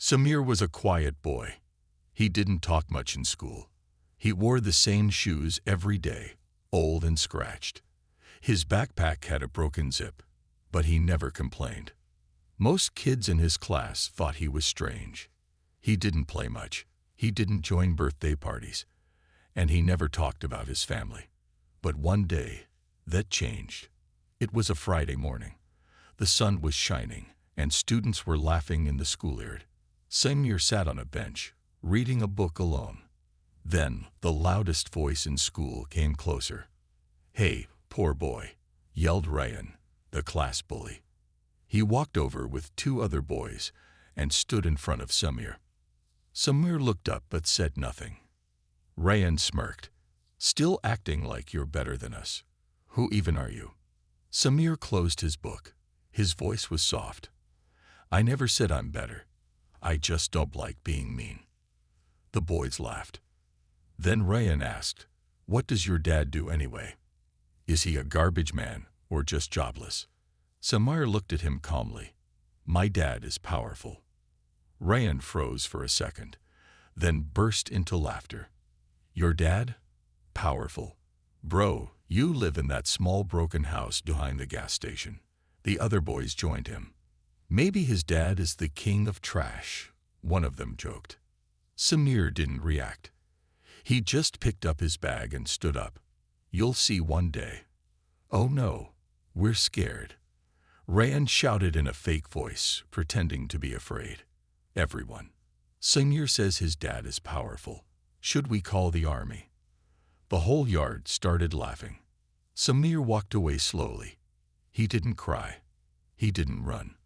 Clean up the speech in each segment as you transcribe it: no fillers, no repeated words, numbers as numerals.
Samir was a quiet boy. He didn't talk much in school. He wore the same shoes every day, old and scratched. His backpack had a broken zip, but he never complained. Most kids in his class thought he was strange. He didn't play much. He didn't join birthday parties. And he never talked about his family. But one day, that changed. It was a Friday morning. The sun was shining, and students were laughing in the schoolyard. Samir sat on a bench, reading a book alone. Then, the loudest voice in school came closer. "Hey, poor boy," yelled Ryan, the class bully. He walked over with two other boys and stood in front of Samir. Samir looked up but said nothing. Ryan smirked. "Still acting like you're better than us. Who even are you?" Samir closed his book. His voice was soft. "I never said I'm better. I just don't like being mean." The boys laughed. Then Ryan asked, "What does your dad do anyway? Is he a garbage man or just jobless?" Samir looked at him calmly. "My dad is powerful." Ryan froze for a second, then burst into laughter. "Your dad? Powerful? Bro, you live in that small broken house behind the gas station." The other boys joined him. "Maybe his dad is the king of trash," one of them joked. Samir didn't react. He just picked up his bag and stood up. "You'll see one day." "Oh no, we're scared." Ryan shouted in a fake voice, pretending to be afraid. "Everyone. Samir says his dad is powerful. Should we call the army?" The whole yard started laughing. Samir walked away slowly. He didn't cry. He didn't run.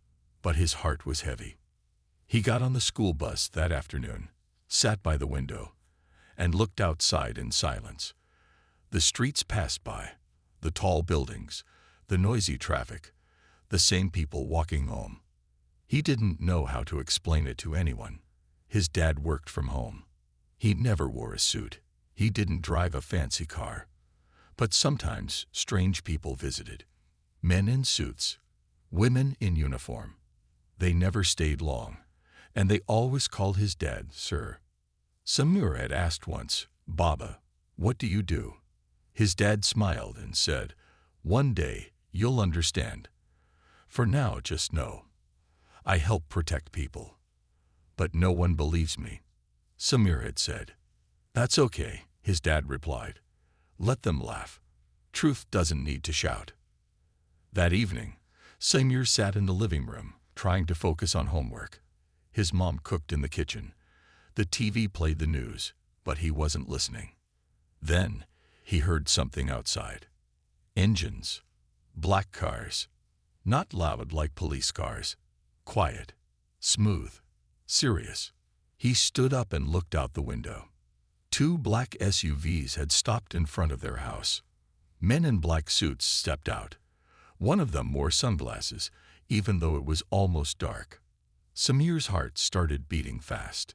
But his heart was heavy. He got on the school bus that afternoon, sat by the window, and looked outside in silence. The streets passed by, the tall buildings, the noisy traffic, the same people walking home. He didn't know how to explain it to anyone. His dad worked from home. He never wore a suit. He didn't drive a fancy car. But sometimes strange people visited. Men in suits, women in uniform. They never stayed long, and they always called his dad Sir. Samir had asked once, "Baba, what do you do?" His dad smiled and said, "One day you'll understand. For now, just know. I help protect people." "But no one believes me," Samir had said. "That's okay," his dad replied. "Let them laugh. Truth doesn't need to shout." That evening, Samir sat in the living room, trying to focus on homework. His mom cooked in the kitchen. The TV played the news, but he wasn't listening. Then, he heard something outside. Engines. Black cars. Not loud like police cars. Quiet. Smooth. Serious. He stood up and looked out the window. Two black SUVs had stopped in front of their house. Men in black suits stepped out. One of them wore sunglasses, even though it was almost dark. Samir's heart started beating fast.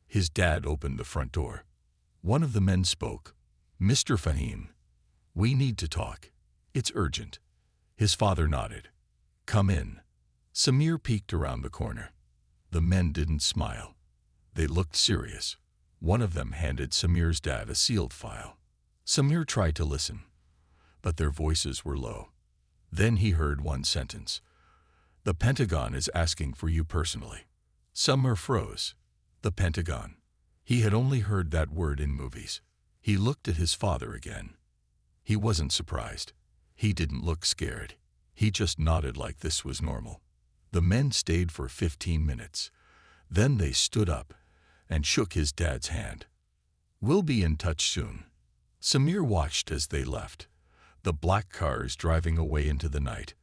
His dad opened the front door. One of the men spoke. "Mr. Fahim, we need to talk. It's urgent." His father nodded. "Come in." Samir peeked around the corner. The men didn't smile. They looked serious. One of them handed Samir's dad a sealed file. Samir tried to listen, but their voices were low. Then he heard one sentence. "The Pentagon is asking for you personally." Samir froze. The Pentagon. He had only heard that word in movies. He looked at his father again. He wasn't surprised. He didn't look scared. He just nodded like this was normal. The men stayed for 15 minutes. Then they stood up and shook his dad's hand. "We'll be in touch soon." Samir watched as they left, the black cars driving away into the night.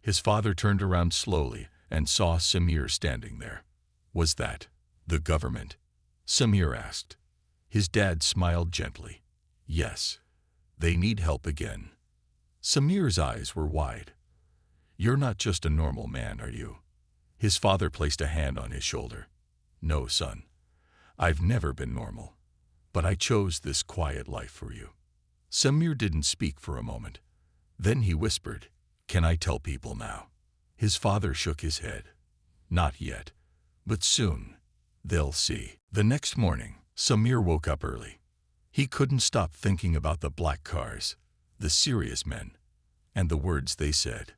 His father turned around slowly and saw Samir standing there. "Was that the government?" Samir asked. His dad smiled gently. "Yes, they need help again." Samir's eyes were wide. "You're not just a normal man, are you?" His father placed a hand on his shoulder. "No, son. I've never been normal. But I chose this quiet life for you." Samir didn't speak for a moment. Then he whispered, "Can I tell people now?" His father shook his head. "Not yet. But soon. They'll see. The next morning, Samir woke up early. He couldn't stop thinking about the black cars, the serious men, and the words they said.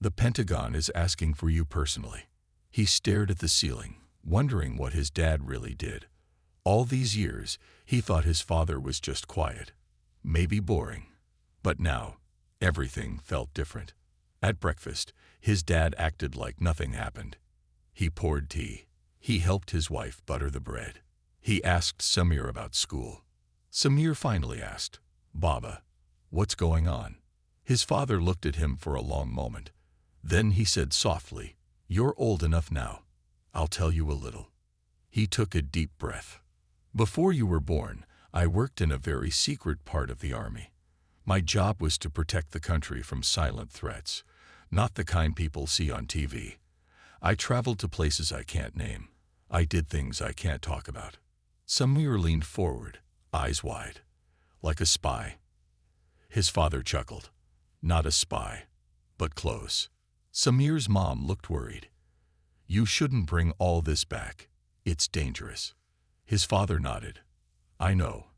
The Pentagon is asking for you personally. He stared at the ceiling, wondering what his dad really did. All these years, he thought his father was just quiet, maybe boring. But now, everything felt different. At breakfast, his dad acted like nothing happened. He poured tea. He helped his wife butter the bread. He asked Samir about school. Samir finally asked, "Baba, what's going on?" His father looked at him for a long moment. Then he said softly, "You're old enough now. I'll tell you a little." He took a deep breath. "Before you were born, I worked in a very secret part of the army. My job was to protect the country from silent threats, not the kind people see on TV. I traveled to places I can't name. I did things I can't talk about." Samir leaned forward, eyes wide, like a spy. His father chuckled. "Not a spy, but close." Samir's mom looked worried. "You shouldn't bring all this back. It's dangerous." His father nodded. "I know,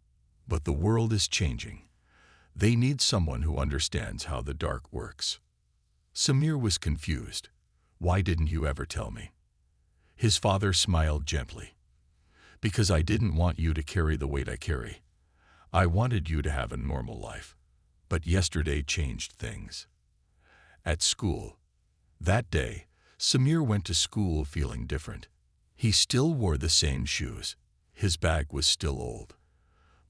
but the world is changing. They need someone who understands how the dark works." Samir was confused. "Why didn't you ever tell me?" His father smiled gently. "Because I didn't want you to carry the weight I carry. I wanted you to have a normal life. But yesterday changed things." At school. That day, Samir went to school feeling different. He still wore the same shoes. His bag was still old.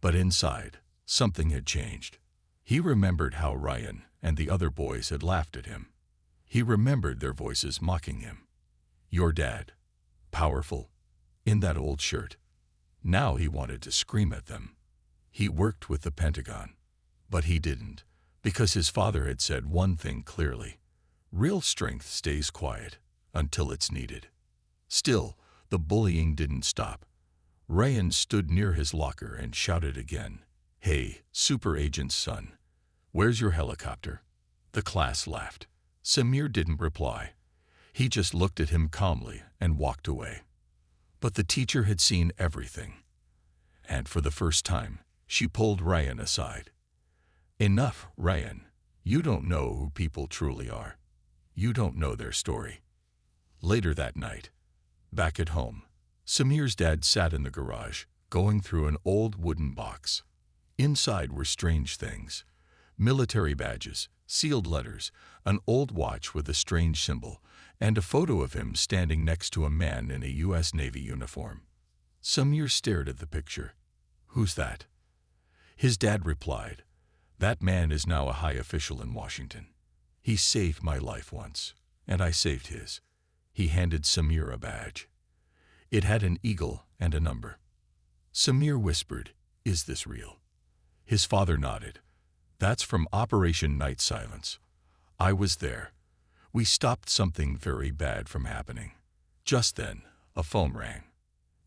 But inside, something had changed. He remembered how Ryan and the other boys had laughed at him. He remembered their voices mocking him. "Your dad, powerful, in that old shirt." Now he wanted to scream at them. He worked with the Pentagon. But he didn't, because his father had said one thing clearly: real strength stays quiet until it's needed. Still, the bullying didn't stop. Ryan stood near his locker and shouted again, "Hey, super agent's son, where's your helicopter?" The class laughed. Samir didn't reply. He just looked at him calmly and walked away. But the teacher had seen everything. And for the first time, she pulled Ryan aside. "Enough, Ryan. You don't know who people truly are. You don't know their story." Later that night, back at home, Samir's dad sat in the garage, going through an old wooden box. Inside were strange things: military badges, sealed letters, an old watch with a strange symbol, and a photo of him standing next to a man in a U.S. Navy uniform. Samir stared at the picture. "Who's that?" His dad replied, "That man is now a high official in Washington. He saved my life once, and I saved his." He handed Samir a badge. It had an eagle and a number. Samir whispered, "Is this real?" His father nodded. "That's from Operation Night Silence. I was there. We stopped something very bad from happening." Just then, a phone rang.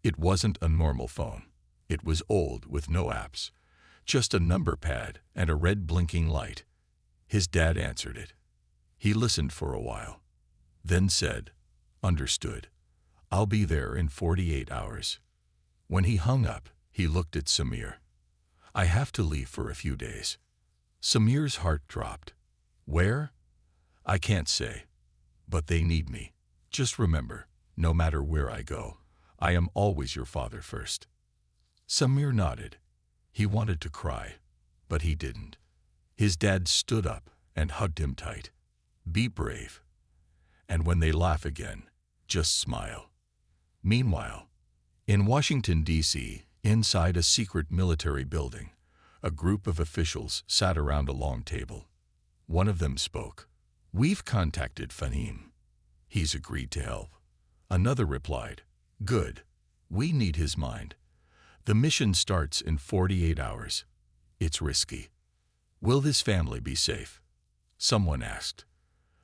It wasn't a normal phone. It was old with no apps, just a number pad and a red blinking light. His dad answered it. He listened for a while, then said, "Understood. I'll be there in 48 hours." When he hung up, he looked at Samir. "I have to leave for a few days." Samir's heart dropped. "Where?" "I can't say. But they need me. Just remember, no matter where I go, I am always your father first." Samir nodded. He wanted to cry, but he didn't. His dad stood up and hugged him tight. "Be brave. And when they laugh again, just smile." Meanwhile, in Washington, D.C., inside a secret military building, a group of officials sat around a long table. One of them spoke. "We've contacted Fahim. He's agreed to help." Another replied, "Good. We need his mind. The mission starts in 48 hours. It's risky. Will this family be safe?" Someone asked.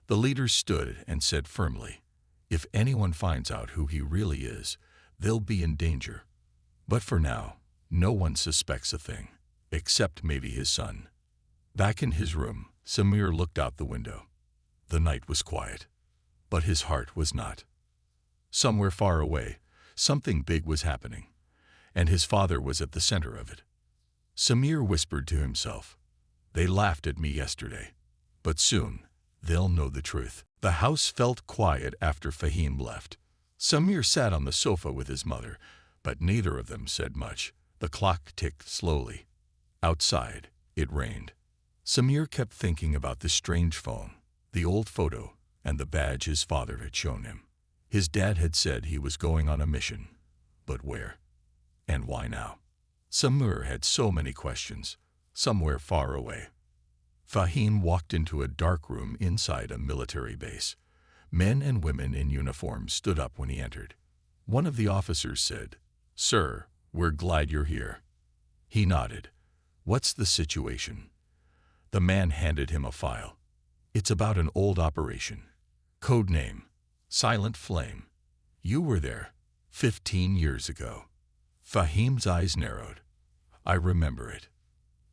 The leader stood and said firmly, "If anyone finds out who he really is, they'll be in danger. But for now, no one suspects a thing, except maybe his son." Back in his room, Samir looked out the window. The night was quiet, but his heart was not. Somewhere far away, Something big was happening, and his father was at the center of it. Samir whispered to himself, "They laughed at me yesterday, but soon they'll know the truth." The house felt quiet after Fahim left. Samir sat on the sofa with his mother, but neither of them said much. The clock ticked slowly. Outside, it rained. Samir kept thinking about the strange phone, the old photo, and the badge his father had shown him. His dad had said he was going on a mission. But where? And why now? Samir had so many questions, somewhere far away. Fahim walked into a dark room inside a military base. Men and women in uniform stood up when he entered. One of the officers said, "Sir, we're glad you're here." He nodded. "What's the situation?" The man handed him a file. "It's about an old operation. Code name, Silent Flame. You were there 15 years ago." Fahim's eyes narrowed. "I remember it."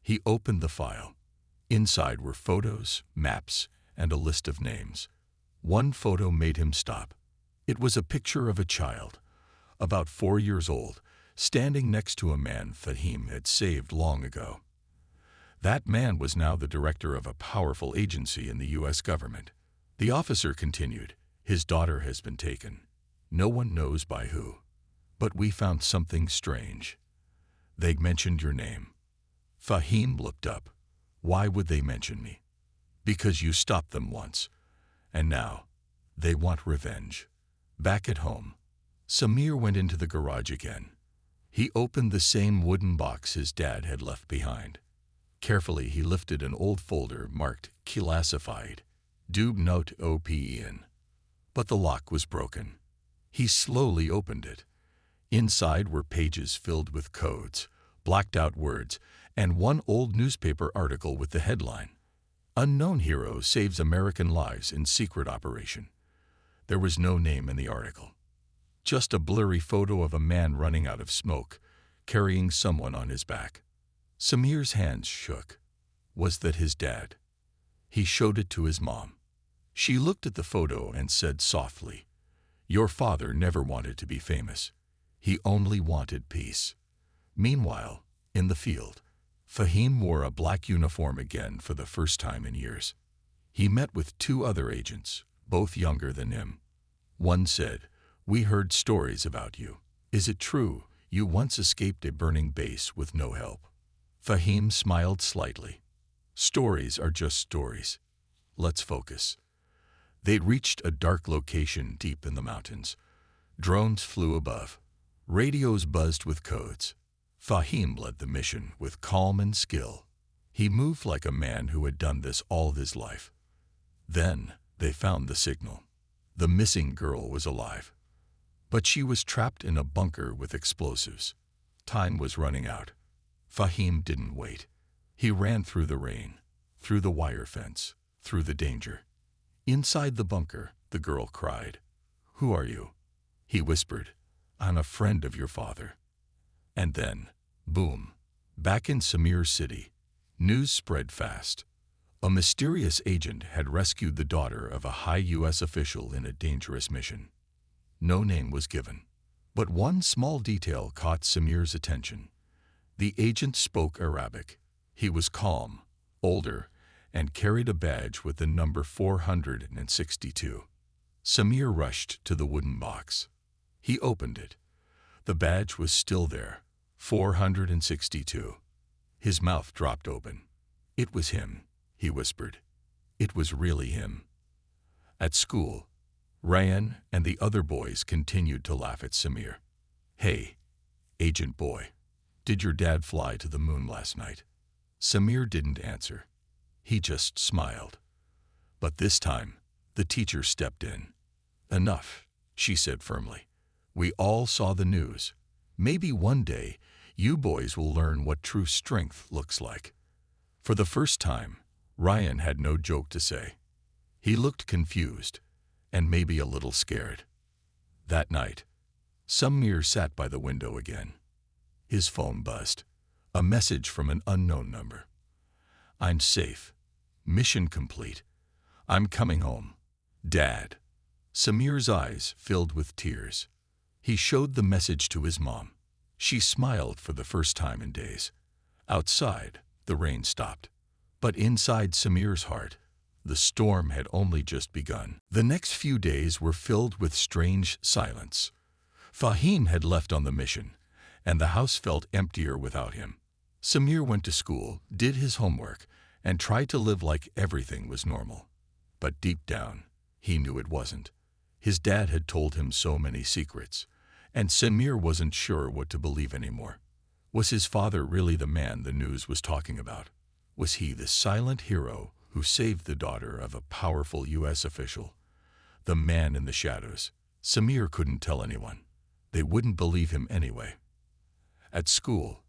He opened the file. Inside were photos, maps, and a list of names. One photo made him stop. It was a picture of a child, about 4 years old, standing next to a man Fahim had saved long ago. That man was now the director of a powerful agency in the U.S. government. The officer continued, "His daughter has been taken. No one knows by who. But we found something strange. They mentioned your name." Fahim looked up. "Why would they mention me?" "Because you stopped them once. And now, they want revenge." Back at home, Samir went into the garage again. He opened the same wooden box his dad had left behind. Carefully, he lifted an old folder marked Classified, Dub Note OPEN. But the lock was broken. He slowly opened it. Inside were pages filled with codes, blacked out words, and one old newspaper article with the headline, "Unknown Hero Saves American Lives in Secret Operation." There was no name in the article. Just a blurry photo of a man running out of smoke, carrying someone on his back. Samir's hands shook. Was that his dad? He showed it to his mom. She looked at the photo and said softly, "Your father never wanted to be famous. He only wanted peace." Meanwhile, in the field, Fahim wore a black uniform again for the first time in years. He met with 2 other agents, both younger than him. One said, "We heard stories about you. Is it true you once escaped a burning base with no help?" Fahim smiled slightly. "Stories are just stories. Let's focus." They'd reached a dark location deep in the mountains. Drones flew above. Radios buzzed with codes. Fahim led the mission with calm and skill. He moved like a man who had done this all his life. Then they found the signal. The missing girl was alive. But she was trapped in a bunker with explosives. Time was running out. Fahim didn't wait. He ran through the rain, through the wire fence, through the danger. Inside the bunker, the girl cried. "Who are you?" He whispered, "I'm a friend of your father." And then, boom, back in Samir City, news spread fast. A mysterious agent had rescued the daughter of a high U.S. official in a dangerous mission. No name was given, but one small detail caught Samir's attention. The agent spoke Arabic. He was calm, older, and carried a badge with the number 462. Samir rushed to the wooden box. He opened it. The badge was still there, 462. His mouth dropped open. "It was him," he whispered. It was really him. At school, Ryan and the other boys continued to laugh at Samir. "Hey, agent boy, did your dad fly to the moon last night?" Samir didn't answer. He just smiled. But this time, the teacher stepped in. "Enough," she said firmly. "We all saw the news. Maybe one day, you boys will learn what true strength looks like." For the first time, Ryan had no joke to say. He looked confused, and maybe a little scared. That night, Samir sat by the window again. His phone buzzed. A message from an unknown number. "I'm safe. Mission complete. I'm coming home. Dad." Samir's eyes filled with tears. He showed the message to his mom. She smiled for the first time in days. Outside, the rain stopped. But inside Samir's heart, the storm had only just begun. The next few days were filled with strange silence. Fahim had left on the mission, and the house felt emptier without him. Samir went to school, did his homework, and tried to live like everything was normal. But deep down, he knew it wasn't. His dad had told him so many secrets, and Samir wasn't sure what to believe anymore. Was his father really the man the news was talking about? Was he the silent hero who saved the daughter of a powerful U.S. official? The man in the shadows. Samir couldn't tell anyone. They wouldn't believe him anyway. At school,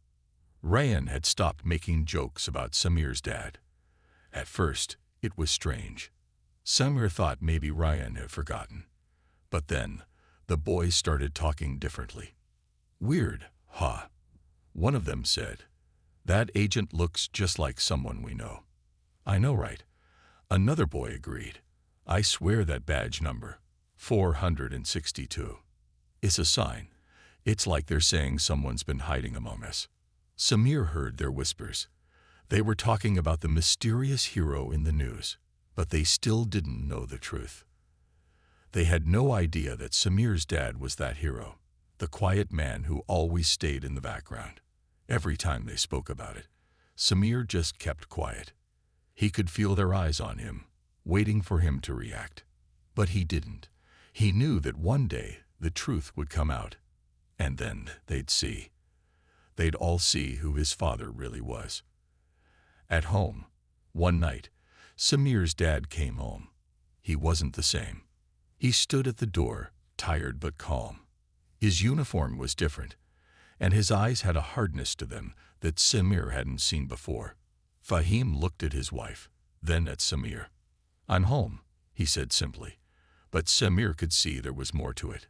Ryan had stopped making jokes about Samir's dad. At first, it was strange. Samir thought maybe Ryan had forgotten. But then, the boys started talking differently. Weird, huh? One of them said, "That agent looks just like someone we know." "I know, right?" Another boy agreed. "I swear that badge number, 462. It's a sign. It's like they're saying someone's been hiding among us." Samir heard their whispers. They were talking about the mysterious hero in the news, but they still didn't know the truth. They had no idea that Samir's dad was that hero, the quiet man who always stayed in the background. Every time they spoke about it, Samir just kept quiet. He could feel their eyes on him, waiting for him to react. But he didn't. He knew that one day the truth would come out, and then they'd see. They'd all see who his father really was. At home, one night, Samir's dad came home. He wasn't the same. He stood at the door, tired but calm. His uniform was different, and his eyes had a hardness to them that Samir hadn't seen before. Fahim looked at his wife, then at Samir. "I'm home," he said simply, but Samir could see there was more to it.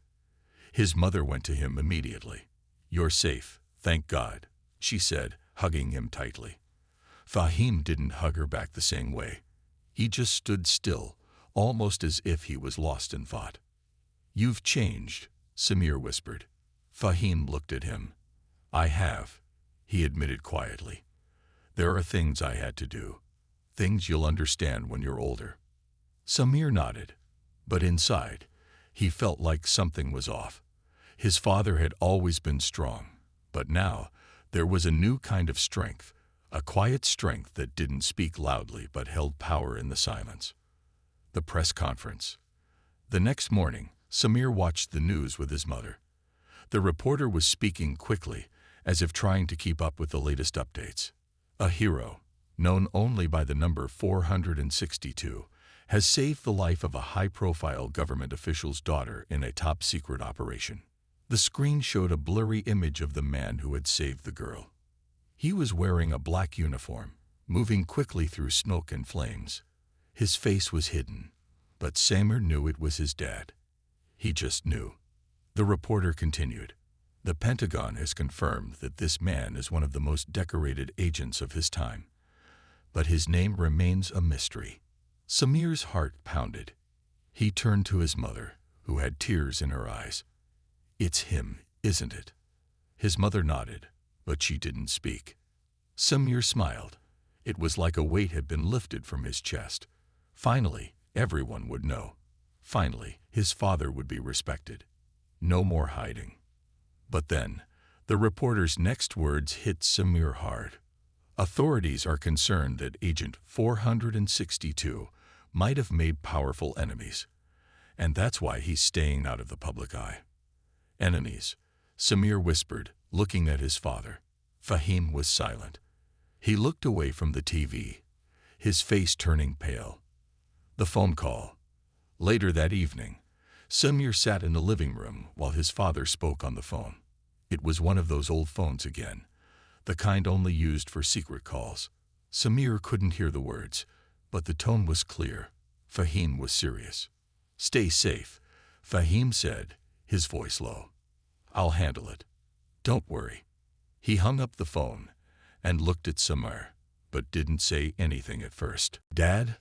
His mother went to him immediately. "You're safe, thank God," she said, hugging him tightly. Fahim didn't hug her back the same way. He just stood still, almost as if he was lost in thought. "You've changed," Samir whispered. Fahim looked at him. "I have," he admitted quietly. "There are things I had to do, things you'll understand when you're older." Samir nodded, but inside, he felt like something was off. His father had always been strong, but now there was a new kind of strength, a quiet strength that didn't speak loudly but held power in the silence. The press conference. The next morning, Samir watched the news with his mother. The reporter was speaking quickly, as if trying to keep up with the latest updates. "A hero, known only by the number 462, has saved the life of a high-profile government official's daughter in a top-secret operation." The screen showed a blurry image of the man who had saved the girl. He was wearing a black uniform, moving quickly through smoke and flames. His face was hidden, but Samir knew it was his dad. He just knew. The reporter continued. "The Pentagon has confirmed that this man is one of the most decorated agents of his time, but his name remains a mystery." Samir's heart pounded. He turned to his mother, who had tears in her eyes. "It's him, isn't it?" His mother nodded, but she didn't speak. Samir smiled. It was like a weight had been lifted from his chest. Finally, everyone would know. Finally, his father would be respected. No more hiding. But then, the reporter's next words hit Samir hard. "Authorities are concerned that Agent 462 might have made powerful enemies, and that's why he's staying out of the public eye." "Enemies," Samir whispered, looking at his father. Fahim was silent. He looked away from the TV, his face turning pale. The phone call. Later that evening, Samir sat in the living room while his father spoke on the phone. It was one of those old phones again, the kind only used for secret calls. Samir couldn't hear the words, but the tone was clear. Fahim was serious. "Stay safe," Fahim said, his voice low. "I'll handle it. Don't worry." He hung up the phone and looked at Samir, but didn't say anything at first. "Dad?"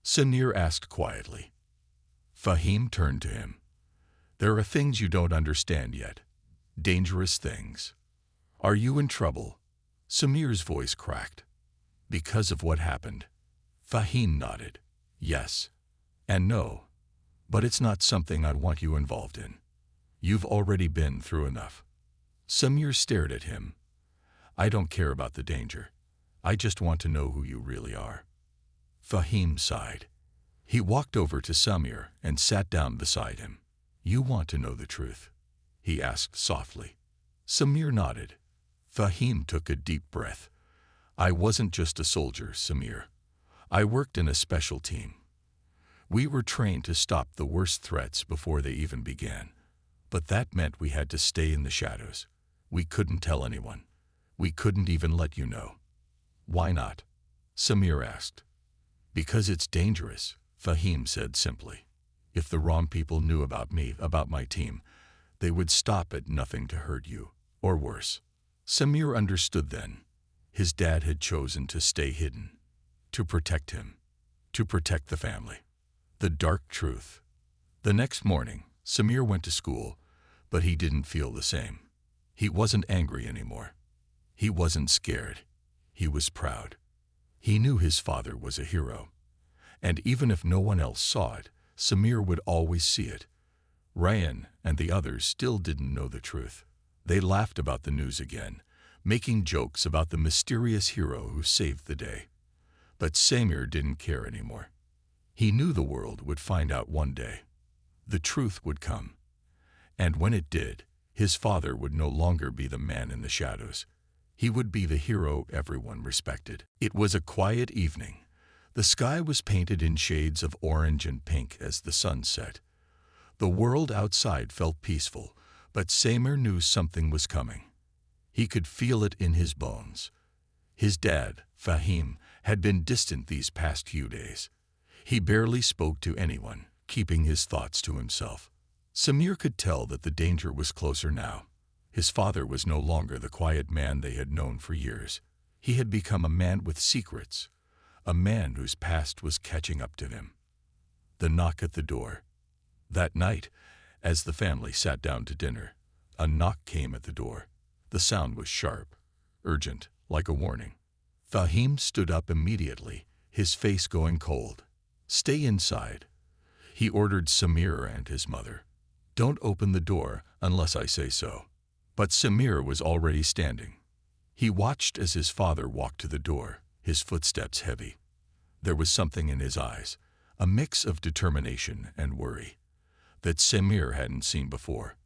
Samir asked quietly. Fahim turned to him. There are things you don't understand yet. Dangerous things. Are you in trouble? Samir's voice cracked. Because of what happened? Fahim nodded. Yes. And no. But it's not something I want you involved in. You've already been through enough. Samir stared at him. I don't care about the danger. I just want to know who you really are. Fahim sighed. He walked over to Samir and sat down beside him. You want to know the truth? He asked softly. Samir nodded. Fahim took a deep breath. I wasn't just a soldier, Samir. I worked in a special team. We were trained to stop the worst threats before they even began. But that meant we had to stay in the shadows. We couldn't tell anyone. We couldn't even let you know. Why not? Samir asked. Because it's dangerous, Fahim said simply. If the wrong people knew about me, about my team, they would stop at nothing to hurt you, or worse. Samir understood then. His dad had chosen to stay hidden, to protect him, to protect the family. The dark truth. The next morning, Samir went to school, but he didn't feel the same. He wasn't angry anymore. He wasn't scared. He was proud. He knew his father was a hero. And even if no one else saw it, Samir would always see it. Ryan and the others still didn't know the truth. They laughed about the news again, making jokes about the mysterious hero who saved the day. But Samir didn't care anymore. He knew the world would find out one day. The truth would come. And when it did, his father would no longer be the man in the shadows. He would be the hero everyone respected. It was a quiet evening. The sky was painted in shades of orange and pink as the sun set. The world outside felt peaceful, but Samir knew something was coming. He could feel it in his bones. His dad, Fahim, had been distant these past few days. He barely spoke to anyone, keeping his thoughts to himself. Samir could tell that the danger was closer now. His father was no longer the quiet man they had known for years. He had become a man with secrets, a man whose past was catching up to him. The knock at the door. That night, as the family sat down to dinner, a knock came at the door. The sound was sharp, urgent, like a warning. Fahim stood up immediately, his face going cold. Stay inside, he ordered Samir and his mother. Don't open the door unless I say so. But Samir was already standing. He watched as his father walked to the door, his footsteps heavy. There was something in his eyes, a mix of determination and worry, that Samir hadn't seen before.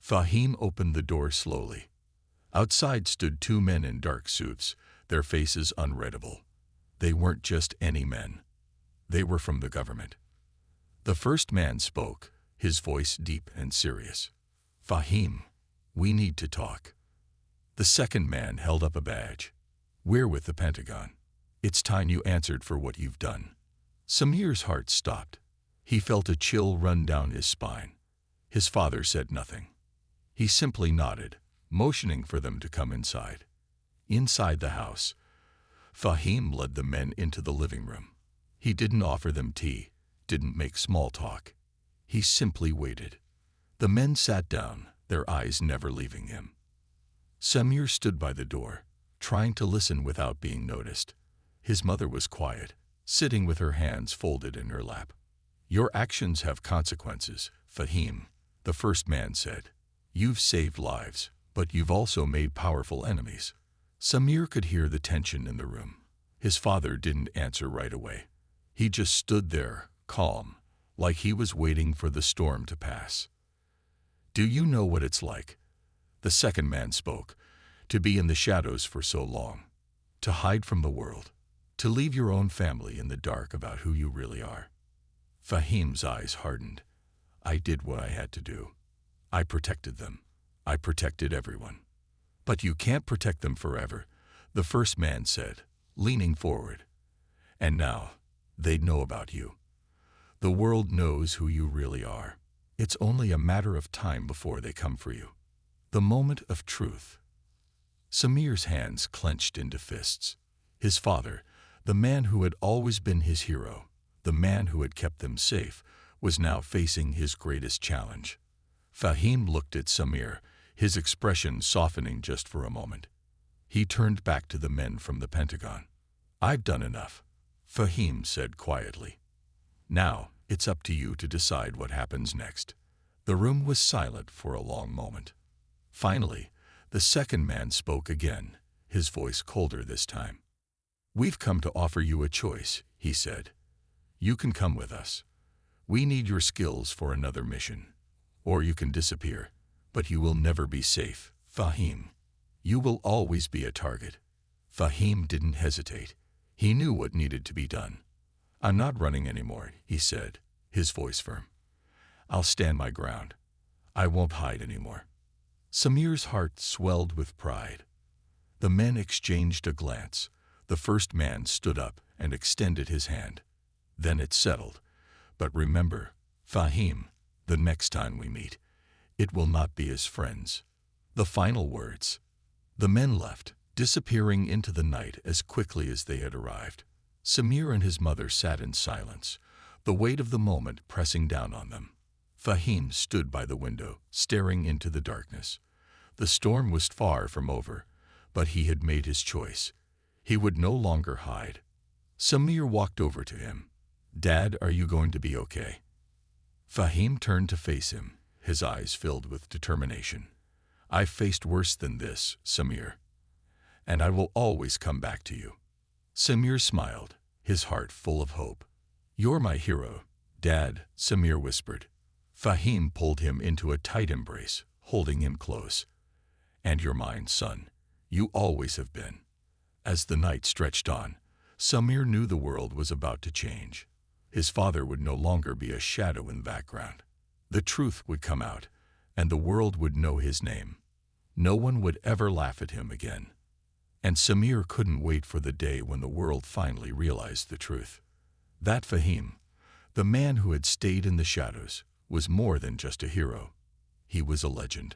Fahim opened the door slowly. Outside stood two men in dark suits, their faces unreadable. They weren't just any men. They were from the government. The first man spoke, his voice deep and serious. Fahim, we need to talk. The second man held up a badge. We're with the Pentagon. It's time you answered for what you've done. Samir's heart stopped. He felt a chill run down his spine. His father said nothing. He simply nodded, motioning for them to come inside. Inside the house, Fahim led the men into the living room. He didn't offer them tea, didn't make small talk. He simply waited. The men sat down, their eyes never leaving him. Samir stood by the door, trying to listen without being noticed. His mother was quiet, sitting with her hands folded in her lap. Your actions have consequences, Fahim, the first man said. You've saved lives, but you've also made powerful enemies. Samir could hear the tension in the room. His father didn't answer right away. He just stood there, calm, like he was waiting for the storm to pass. Do you know what it's like? The second man spoke. To be in the shadows for so long. To hide from the world. To leave your own family in the dark about who you really are. Fahim's eyes hardened. I did what I had to do. I protected them. I protected everyone. But you can't protect them forever, the first man said, leaning forward. And now, they'd know about you. The world knows who you really are. It's only a matter of time before they come for you. The moment of truth. Samir's hands clenched into fists. His father, the man who had always been his hero, the man who had kept them safe, was now facing his greatest challenge. Fahim looked at Samir, his expression softening just for a moment. He turned back to the men from the Pentagon. "I've done enough," Fahim said quietly. "Now, it's up to you to decide what happens next." The room was silent for a long moment. Finally, the second man spoke again, his voice colder this time. "We've come to offer you a choice," he said. "You can come with us. We need your skills for another mission. Or you can disappear, but you will never be safe, Fahim. You will always be a target." Fahim didn't hesitate. He knew what needed to be done. "I'm not running anymore," he said, his voice firm. "I'll stand my ground. I won't hide anymore." Samir's heart swelled with pride. The men exchanged a glance. The first man stood up and extended his hand. Then it settled. "But remember, Fahim, the next time we meet, it will not be as friends." The final words. The men left, disappearing into the night as quickly as they had arrived. Samir and his mother sat in silence, the weight of the moment pressing down on them. Fahim stood by the window, staring into the darkness. The storm was far from over, but he had made his choice. He would no longer hide. Samir walked over to him. "Dad, are you going to be okay?" Fahim turned to face him, his eyes filled with determination. "I've faced worse than this, Samir. And I will always come back to you." Samir smiled, his heart full of hope. "You're my hero, Dad," Samir whispered. Fahim pulled him into a tight embrace, holding him close. "And you're mine, son. You always have been." As the night stretched on, Samir knew the world was about to change. His father would no longer be a shadow in the background. The truth would come out, and the world would know his name. No one would ever laugh at him again. And Samir couldn't wait for the day when the world finally realized the truth. That Fahim, the man who had stayed in the shadows, was more than just a hero. He was a legend.